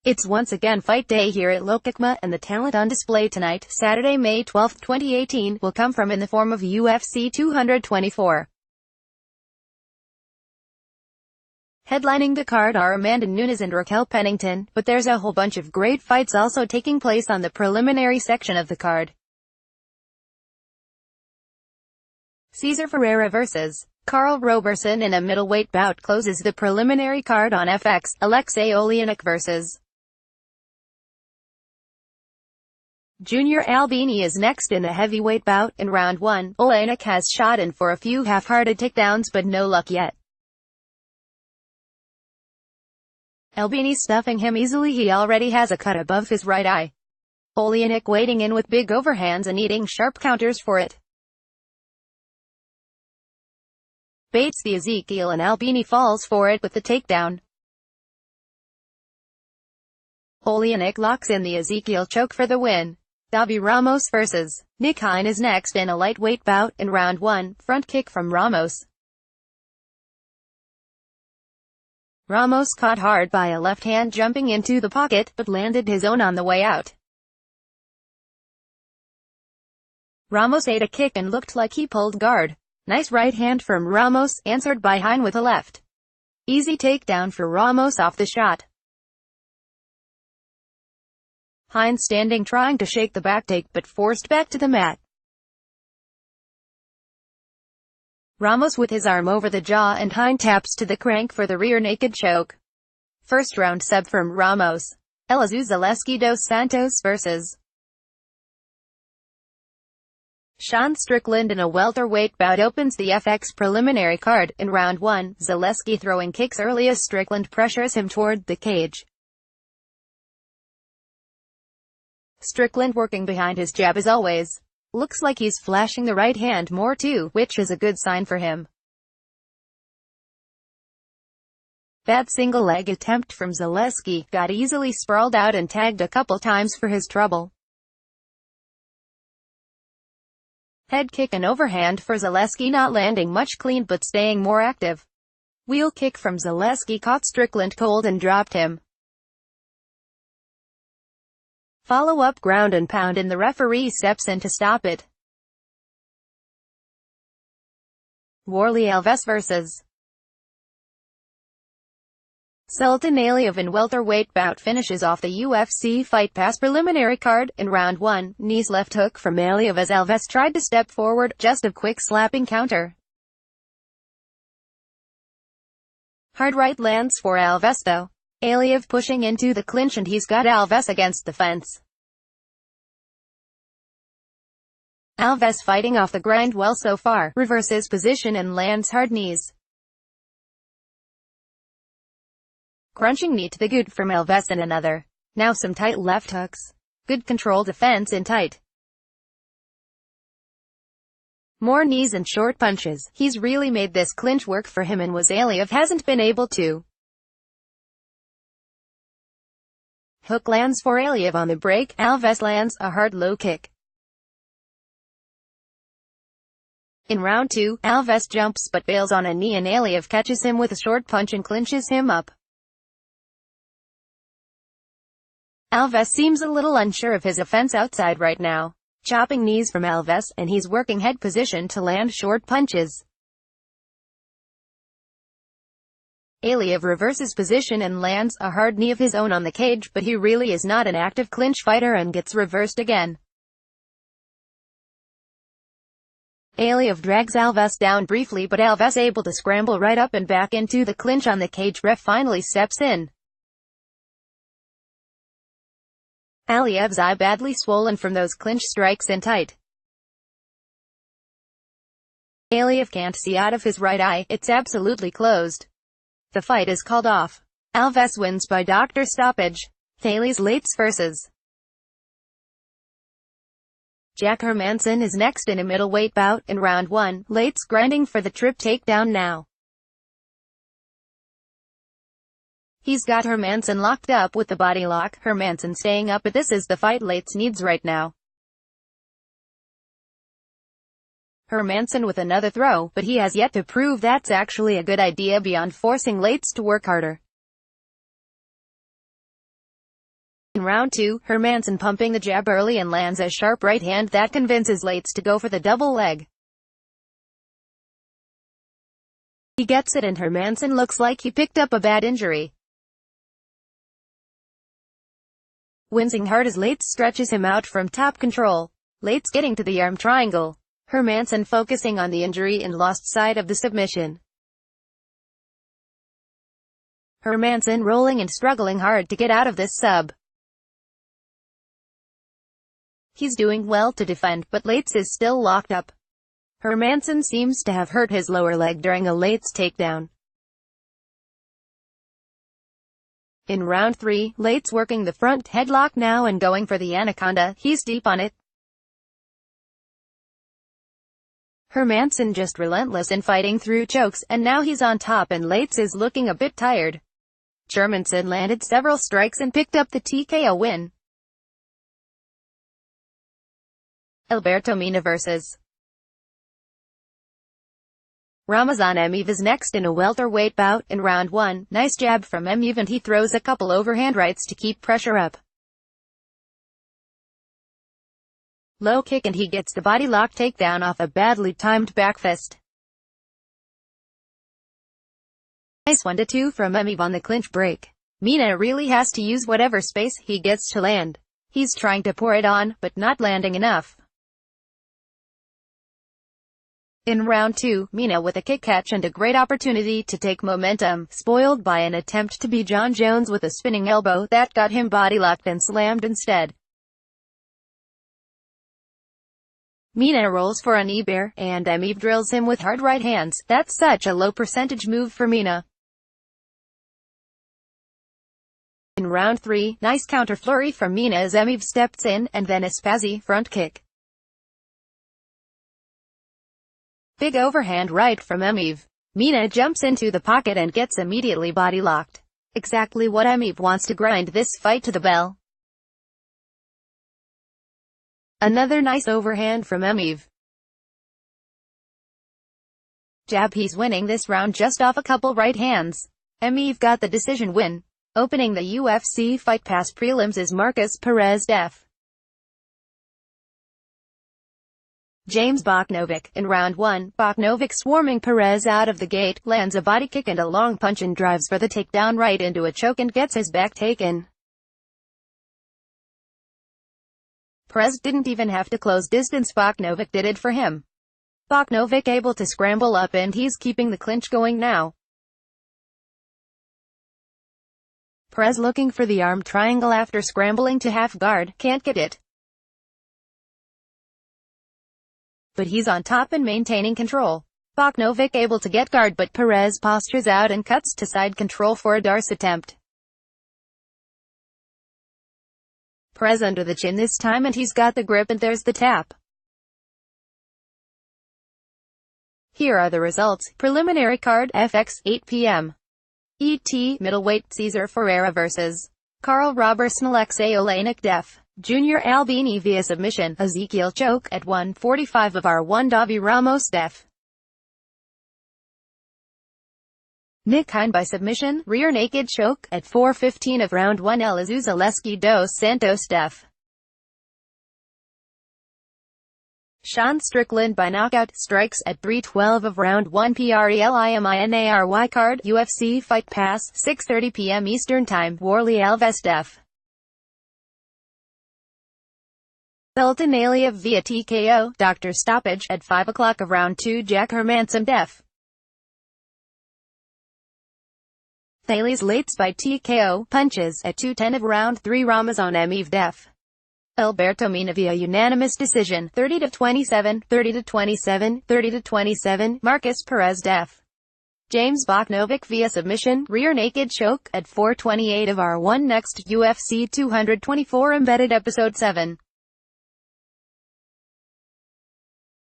It's once again fight day here at Lokikma, and the talent on display tonight, Saturday, May 12, 2018, will come from in the form of UFC 224. Headlining the card are Amanda Nunes and Raquel Pennington, but there's a whole bunch of great fights also taking place on the preliminary section of the card. Cesar Ferreira vs. Karl Roberson in a middleweight bout closes the preliminary card on FX. Alexei Oleinik vs. Junior Albini is next in the heavyweight bout. In round 1, Oleinik has shot in for a few half-hearted takedowns but no luck yet. Albini stuffing him easily. He already has a cut above his right eye. Oleinik wading in with big overhands and eating sharp counters for it. Baits the Ezekiel and Albini falls for it with the takedown. Oleinik locks in the Ezekiel choke for the win. Davi Ramos vs. Nick Hein is next in a lightweight bout. In round 1, front kick from Ramos. Ramos caught hard by a left hand jumping into the pocket, but landed his own on the way out. Ramos ate a kick and looked like he pulled guard. Nice right hand from Ramos, answered by Hein with a left. Easy takedown for Ramos off the shot. Hein standing trying to shake the back take but forced back to the mat. Ramos with his arm over the jaw and Hein taps to the crank for the rear naked choke. First round sub from Ramos. Elizeu Zaleski dos Santos vs. Sean Strickland in a welterweight bout opens the FX preliminary card. In round 1, Zaleski throwing kicks early as Strickland pressures him toward the cage. Strickland working behind his jab as always. Looks like he's flashing the right hand more too, which is a good sign for him. Bad single leg attempt from Zaleski, got easily sprawled out and tagged a couple times for his trouble. Head kick and overhand for Zaleski, not landing much clean but staying more active. Wheel kick from Zaleski caught Strickland cold and dropped him. Follow-up ground and pound and the referee steps in to stop it. Warlley Alves vs. Sultan Aliyev in welterweight bout finishes off the UFC Fight Pass preliminary card. In round 1, knees left hook from Aliyev as Alves tried to step forward, just a quick slapping counter. Hard right lands for Alves though. Aliyev pushing into the clinch and he's got Alves against the fence. Alves fighting off the grind well so far, reverses position and lands hard knees. Crunching knee to the gut from Alves and another. Now some tight left hooks. Good control defense in tight. More knees and short punches. He's really made this clinch work for him and Aliyev hasn't been able to. Hook lands for Aliyev on the break. Alves lands a hard low kick. In round 2, Alves jumps but bails on a knee and Aliyev catches him with a short punch and clinches him up. Alves seems a little unsure of his offense outside right now. Chopping knees from Alves, and he's working head position to land short punches. Aliyev reverses position and lands a hard knee of his own on the cage, but he really is not an active clinch fighter and gets reversed again. Aliyev drags Alves down briefly but Alves able to scramble right up and back into the clinch on the cage. Ref finally steps in. Aliyev's eye badly swollen from those clinch strikes in tight. Aliyev can't see out of his right eye, it's absolutely closed. The fight is called off. Alves wins by doctor stoppage. Thales Lates vs. Jack Hermansson is next in a middleweight bout. In round 1, Lates grinding for the trip takedown now. He's got Hermansson locked up with the body lock. Hermansson staying up, but this is the fight Lates needs right now. Hermansson with another throw, but he has yet to prove that's actually a good idea beyond forcing Lates to work harder. In round 2, Hermansson pumping the jab early and lands a sharp right hand that convinces Lates to go for the double leg. He gets it and Hermansson looks like he picked up a bad injury. Wincing hard as Lates stretches him out from top control. Lates getting to the arm triangle. Hermansson focusing on the injury and lost sight of the submission. Hermansson rolling and struggling hard to get out of this sub. He's doing well to defend, but Lates is still locked up. Hermansson seems to have hurt his lower leg during a Lates takedown. In round 3, Lates working the front headlock now and going for the anaconda. He's deep on it. Hermansson just relentless in fighting through chokes, and now he's on top and Lates is looking a bit tired. Hermansson landed several strikes and picked up the TKO win. Alberto Mina vs. Ramazan Emeev is next in a welterweight bout. In round 1, nice jab from Emeev and he throws a couple overhand rights to keep pressure up. Low kick and he gets the body lock takedown off a badly timed back fist. Nice 1-2 from Emeev on the clinch break. Mina really has to use whatever space he gets to land. He's trying to pour it on, but not landing enough. In round 2, Mina with a kick catch and a great opportunity to take momentum, spoiled by an attempt to be John Jones with a spinning elbow that got him body locked and slammed instead. Mina rolls for a knee bear, and Emeev drills him with hard right hands. That's such a low percentage move for Mina. In round 3, nice counter flurry from Mina as Emeev steps in, and then a spazzy front kick. Big overhand right from Emeev. Mina jumps into the pocket and gets immediately body locked. Exactly what Emeev wants to grind this fight to the bell. Another nice overhand from Emeev. Jab. He's winning this round just off a couple right hands. Emeev got the decision win. Opening the UFC Fight Pass prelims is Marcus Perez def. James Boknovic. In round 1, Boknovic swarming Perez out of the gate, lands a body kick and a long punch and drives for the takedown right into a choke and gets his back taken. Perez didn't even have to close distance, Boknovic did it for him. Boknovic able to scramble up and he's keeping the clinch going now. Perez looking for the arm triangle after scrambling to half guard, can't get it. But he's on top and maintaining control. Boknovic able to get guard but Perez postures out and cuts to side control for a Darce attempt. Perez under the chin this time and he's got the grip and there's the tap. Here are the results. Preliminary card, FX, 8 p.m. ET, middleweight Cesar Ferreira vs. Carl Roberson Alexei Oleinik def. Junior Albini via submission, Ezekiel choke at 1:45 of R1 Davi Ramos def. Nick Hine by submission, rear naked choke at 4:15 of round 1 Elizeu Zaleski dos Santos def. Sean Strickland by knockout, strikes at 3:12 of round 1 Preliminary card, UFC Fight Pass, 6:30 p.m. Eastern Time, Warley Alves def. Sultan Aliyev via TKO, Dr. Stoppage, at 5 o'clock of round 2 Jack Hermansson def. Thales Lates by TKO, punches, at 2:10 of round 3 Ramazan Emeev def. Alberto Mina via unanimous decision, 30-27, 30-27, 30-27, Marcus Perez def. James Boknovic via submission, rear naked choke, at 4:28 of R1 Next UFC 224 Embedded Episode 7.